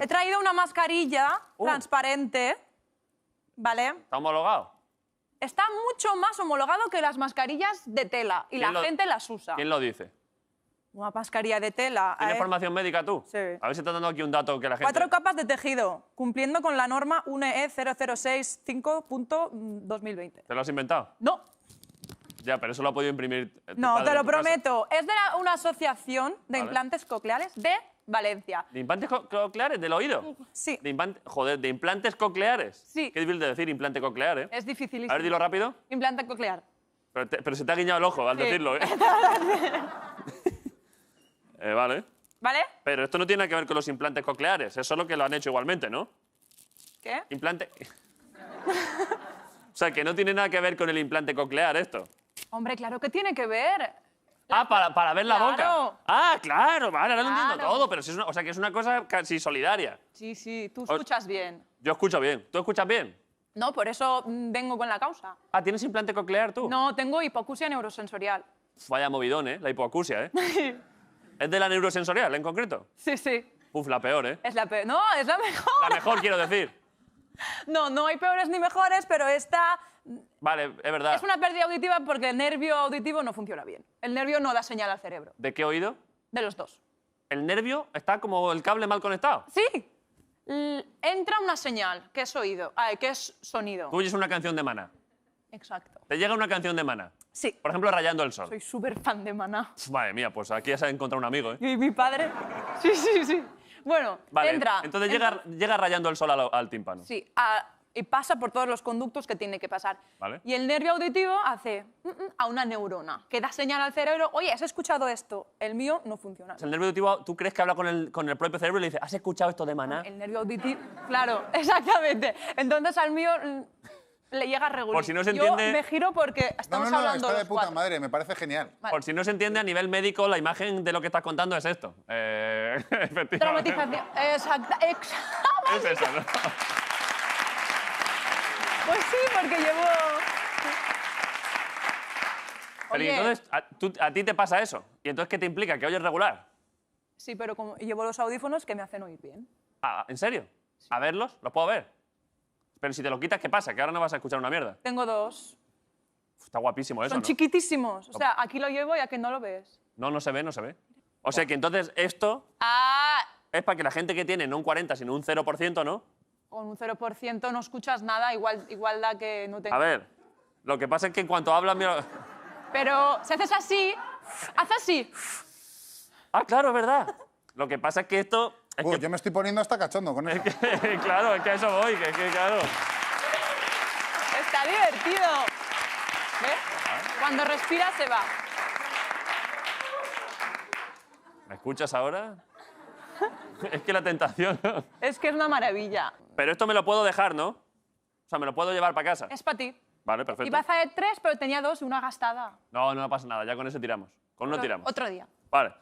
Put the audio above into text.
He traído una mascarilla transparente, ¿vale? ¿Está homologado? Está mucho más homologado que las mascarillas de tela y la gente las usa. ¿Quién lo dice? Una mascarilla de tela. ¿Tienes formación médica tú? Sí. A ver si estás dando aquí un dato que la gente... 4 capas de tejido, cumpliendo con la norma UNE 0065.2020. ¿Te lo has inventado? No, Ya, pero eso lo ha podido imprimir tu no, padre te en lo tu casa. prometo. Es de una asociación de Vale. implantes cocleares de Valencia. ¿De implantes cocleares? ¿Del oído? Sí, Joder, ¿de implantes cocleares? Sí. Qué difícil de decir implante coclear, ¿eh? es dificilísimo. A ver, dilo rápido. Implante coclear. Pero se te ha guiñado el ojo al Sí. decirlo, ¿eh? Vale. ¿Vale? Pero esto no tiene nada que ver con los implantes cocleares. Es solo que lo han hecho igualmente, ¿no? ¿Qué? Implante... O sea, que no tiene nada que ver con el implante coclear esto. Hombre, claro que tiene que ver. Ah, para ver la boca. Claro. Ah, claro, vale, ahora lo entiendo Claro. todo. Pero si es o sea, que es una cosa casi solidaria. Sí, sí, tú escuchas bien. Yo escucho bien. ¿Tú escuchas bien? No, por eso vengo con la causa. Ah, ¿tienes implante coclear tú? No, tengo hipoacusia neurosensorial. Vaya movidón, ¿eh? La hipoacusia, ¿eh? ¿Es de la neurosensorial en concreto? Sí, sí. Uf, la peor, ¿eh? Es la peor. No, es la mejor. La mejor, quiero decir. No, no hay peores ni mejores, pero esta Vale, es verdad. es una pérdida auditiva porque el nervio auditivo no funciona bien. El nervio no da señal al cerebro. ¿De qué oído? De los dos. ¿El nervio está como el cable mal conectado? Sí. Entra una señal, que es oído, que es sonido. Tú oyes una canción de Maná. Exacto. Te llega una canción de Maná. Sí. Por ejemplo, Rayando el Sol. Soy súper fan de Maná. Madre mía, pues aquí ya se ha encontrado un amigo, ¿eh? Y mi padre. Sí, sí, sí. Bueno, Vale, entra. entonces llega Rayando el Sol al tímpano. Sí, y pasa por todos los conductos que tiene que pasar. Vale. Y el nervio auditivo hace a una neurona, que da señal al cerebro, oye, ¿has escuchado esto? El mío no funciona. El nervio auditivo, ¿tú crees que habla con el propio cerebro y le dice, ¿has escuchado esto de Maná? El nervio auditivo, claro, exactamente. Entonces al mío le llega regular. Por si no se entiende- Yo me giro porque estamos hablando está de los puta cuatro. madre, me parece genial. Vale. Por si no se entiende, a nivel médico, la imagen de lo que estás contando es esto. Efectivamente. Traumatización. Exacta. Es eso, ¿no? Pues sí, porque llevo... Pero y Oye, entonces, a ti te pasa eso. ¿Y entonces qué te implica? ¿Que oyes regular? sí, pero como llevo los audífonos que me hacen oír bien. Ah, ¿en serio? ¿A verlos? ¿Los puedo ver? Pero si te lo quitas, ¿qué pasa? Que ahora no vas a escuchar una mierda. Tengo dos. Uf, está guapísimo eso, Son ¿no? chiquitísimos. O sea, aquí lo llevo y aquí no lo ves. No, no se ve, no se ve. O sea que entonces esto Ah, es para que la gente que tiene no un 40, sino un 0%, ¿no? con un 0% no escuchas nada, igual da que no tengo. A ver, lo que pasa es que en cuanto hablas... mira- Pero si haces así, haz así. Ah, claro, es verdad. Lo que pasa es que esto... Es Uy, que, yo me estoy poniendo hasta cachondo con eso. claro, es que a eso voy, que claro. Está divertido. ¿Ves? Cuando respira se va. ¿Me escuchas ahora? Es que la tentación... Es que es una maravilla. Pero esto me lo puedo dejar, ¿no? O sea, me lo puedo llevar para casa. Es para ti. Vale, perfecto. Iba a hacer 3, pero tenía 2 y una gastada. No, no pasa nada, ya con ese tiramos. Con uno tiramos. Otro día. Vale.